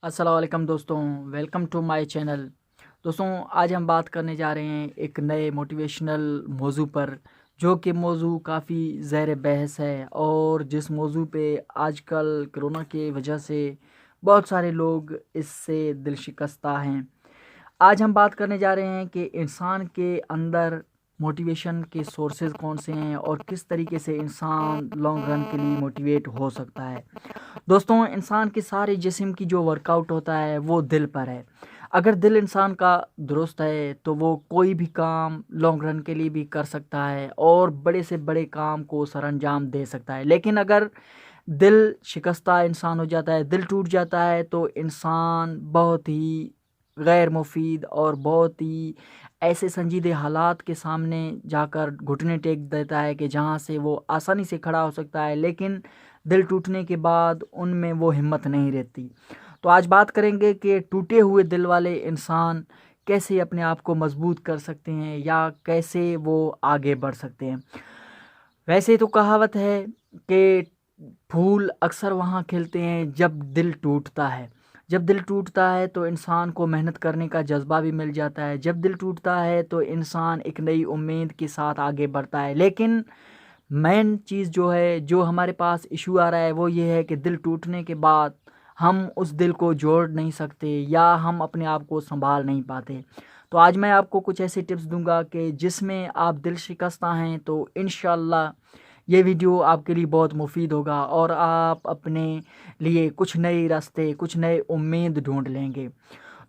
السلام علیکم دوستوں، ویلکم ٹو مائی چینل۔ دوستوں، آج ہم بات کرنے جا رہے ہیں ایک نئے موٹیویشنل موضوع پر، جو کہ موضوع کافی زیر بحث ہے اور جس موضوع پہ آج کل کرونا کی وجہ سے بہت سارے لوگ اس سے دل شکستہ ہیں۔ آج ہم بات کرنے جا رہے ہیں کہ انسان کے اندر موٹیویشن کے سورسز کون سے ہیں اور کس طریقے سے انسان لانگ رن کے لیے موٹیویٹ ہو سکتا ہے۔ دوستوں، انسان کے سارے جسم کی جو ورک آؤٹ ہوتا ہے وہ دل پر ہے۔ اگر دل انسان کا درست ہے تو وہ کوئی بھی کام لانگ رن کے لیے بھی کر سکتا ہے اور بڑے سے بڑے کام کو سر انجام دے سکتا ہے۔ لیکن اگر دل شکستہ انسان ہو جاتا ہے، دل ٹوٹ جاتا ہے، تو انسان بہت ہی غیر مفید اور بہت ہی ایسے سنجیدہ حالات کے سامنے جا کر گھٹنے ٹیک دیتا ہے کہ جہاں سے وہ آسانی سے کھڑا ہو سکتا ہے، لیکن دل ٹوٹنے کے بعد ان میں وہ ہمت نہیں رہتی۔ تو آج بات کریں گے کہ ٹوٹے ہوئے دل والے انسان کیسے اپنے آپ کو مضبوط کر سکتے ہیں یا کیسے وہ آگے بڑھ سکتے ہیں۔ ویسے تو کہاوت ہے کہ پھول اکثر وہاں کھلتے ہیں جب دل ٹوٹتا ہے۔ جب دل ٹوٹتا ہے تو انسان کو محنت کرنے کا جذبہ بھی مل جاتا ہے۔ جب دل ٹوٹتا ہے تو انسان ایک نئی امید کے ساتھ آگے بڑھتا ہے۔ لیکن مین چیز جو ہے، جو ہمارے پاس ایشو آ رہا ہے، وہ یہ ہے کہ دل ٹوٹنے کے بعد ہم اس دل کو جوڑ نہیں سکتے یا ہم اپنے آپ کو سنبھال نہیں پاتے۔ تو آج میں آپ کو کچھ ایسے ٹپس دوں گا کہ جس میں آپ دل شکستہ ہیں تو انشاءاللہ یہ ویڈیو آپ کے لیے بہت مفید ہوگا اور آپ اپنے لیے کچھ نئے راستے، کچھ نئے امید ڈھونڈ لیں گے۔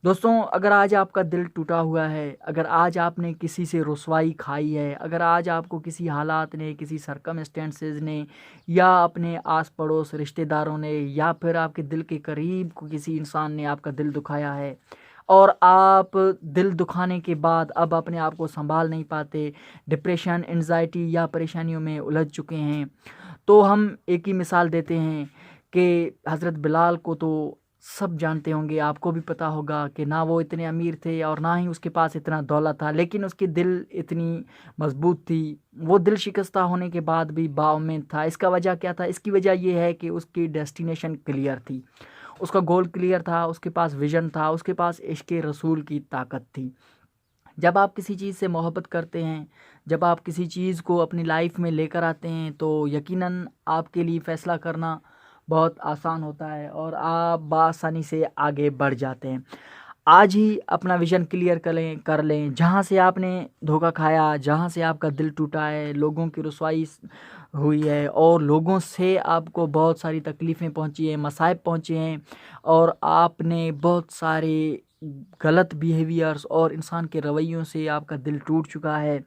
دوستوں، اگر آج آپ کا دل ٹوٹا ہوا ہے، اگر آج آپ نے کسی سے رسوائی کھائی ہے، اگر آج آپ کو کسی حالات نے، کسی سرکمسٹینسز نے یا اپنے آس پڑوس رشتہ داروں نے یا پھر آپ کے دل کے قریب کو کسی انسان نے آپ کا دل دکھایا ہے اور آپ دل دکھانے کے بعد اب اپنے آپ کو سنبھال نہیں پاتے، ڈپریشن، انزائٹی یا پریشانیوں میں الجھ چکے ہیں، تو ہم ایک ہی مثال دیتے ہیں کہ حضرت بلال کو تو سب جانتے ہوں گے، آپ کو بھی پتہ ہوگا کہ نہ وہ اتنے امیر تھے اور نہ ہی اس کے پاس اتنا دولت تھا، لیکن اس کی دل اتنی مضبوط تھی، وہ دل شکستہ ہونے کے بعد بھی باامید تھا۔ اس کا وجہ کیا تھا؟ اس کی وجہ یہ ہے کہ اس کی ڈیسٹینیشن کلیئر تھی، اس کا گول کلیئر تھا، اس کے پاس ویژن تھا، اس کے پاس عشق رسول کی طاقت تھی۔ جب آپ کسی چیز سے محبت کرتے ہیں، جب آپ کسی چیز کو اپنی لائف میں لے کر آتے ہیں تو یقیناً آپ کے لیے فیصلہ کرنا بہت آسان ہوتا ہے اور آپ بآسانی سے آگے بڑھ جاتے ہیں۔ آج ہی اپنا ویژن کلیئر کر لیں، جہاں سے آپ نے دھوکہ کھایا، جہاں سے آپ کا دل ٹوٹا ہے، لوگوں کی رسوائی ہوئی ہے اور لوگوں سے آپ کو بہت ساری تکلیفیں پہنچی ہیں، مصائب پہنچے ہیں اور آپ نے بہت سارے غلط بیہیویئرز اور انسان کے رویوں سے آپ کا دل ٹوٹ چکا ہے،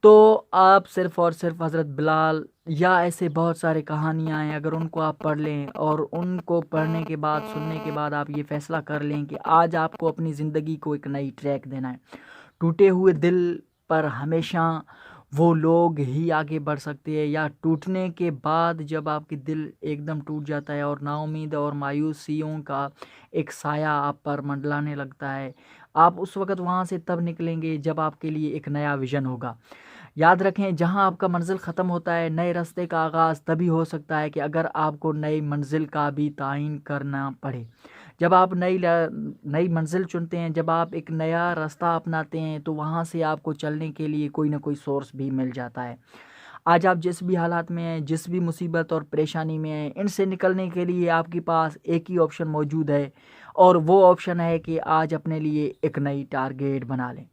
تو آپ صرف اور صرف حضرت بلال یا ایسے بہت سارے کہانیاں ہیں، اگر ان کو آپ پڑھ لیں اور ان کو پڑھنے کے بعد، سننے کے بعد آپ یہ فیصلہ کر لیں کہ آج آپ کو اپنی زندگی کو ایک نئی ٹریک دینا ہے۔ ٹوٹے ہوئے دل پر ہمیشہ وہ لوگ ہی آگے بڑھ سکتے ہیں، یا ٹوٹنے کے بعد جب آپ کی دل ایک دم ٹوٹ جاتا ہے اور نا امید اور مایوسیوں کا ایک سایہ آپ پر منڈلانے لگتا ہے، آپ اس وقت وہاں سے تب نکلیں گے جب آپ کے لیے ایک نیا ویژن ہوگا۔ یاد رکھیں، جہاں آپ کا منزل ختم ہوتا ہے، نئے راستے کا آغاز تبھی ہو سکتا ہے کہ اگر آپ کو نئی منزل کا بھی تعین کرنا پڑے۔ جب آپ نئی منزل چنتے ہیں، جب آپ ایک نیا راستہ اپناتے ہیں، تو وہاں سے آپ کو چلنے کے لیے کوئی نہ کوئی سورس بھی مل جاتا ہے۔ آج آپ جس بھی حالات میں ہیں، جس بھی مصیبت اور پریشانی میں ہیں، ان سے نکلنے کے لیے آپ کے پاس ایک ہی آپشن موجود ہے، اور وہ آپشن ہے کہ آج اپنے لیے ایک نئی ٹارگیٹ بنا لیں۔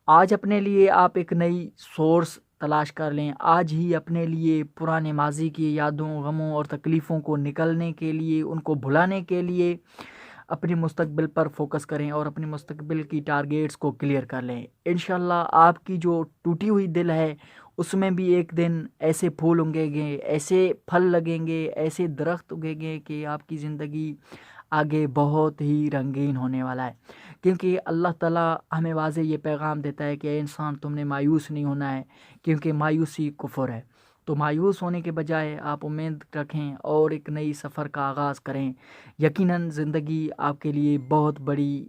آج اپنے لیے آپ ایک نئی سورس تلاش کر لیں۔ آج ہی اپنے لیے پرانے ماضی کی یادوں، غموں اور تکلیفوں کو نکلنے کے لیے، ان کو بھلانے کے لیے اپنے مستقبل پر فوکس کریں اور اپنے مستقبل کی ٹارگیٹس کو کلیئر کر لیں۔ انشاءاللہ آپ کی جو ٹوٹی ہوئی دل ہے، اس میں بھی ایک دن ایسے پھول اگیں گے، ایسے پھل لگیں گے، ایسے درخت اگیں گے کہ آپ کی زندگی آگے بہت ہی رنگین ہونے والا ہے۔ کیونکہ اللہ تعالیٰ ہمیں واضح یہ پیغام دیتا ہے کہ اے انسان، تم نے مایوس نہیں ہونا ہے، کیونکہ مایوسی کفر ہے۔ تو مایوس ہونے کے بجائے آپ امید رکھیں اور ایک نئی سفر کا آغاز کریں۔ یقیناً زندگی آپ کے لیے بہت بڑی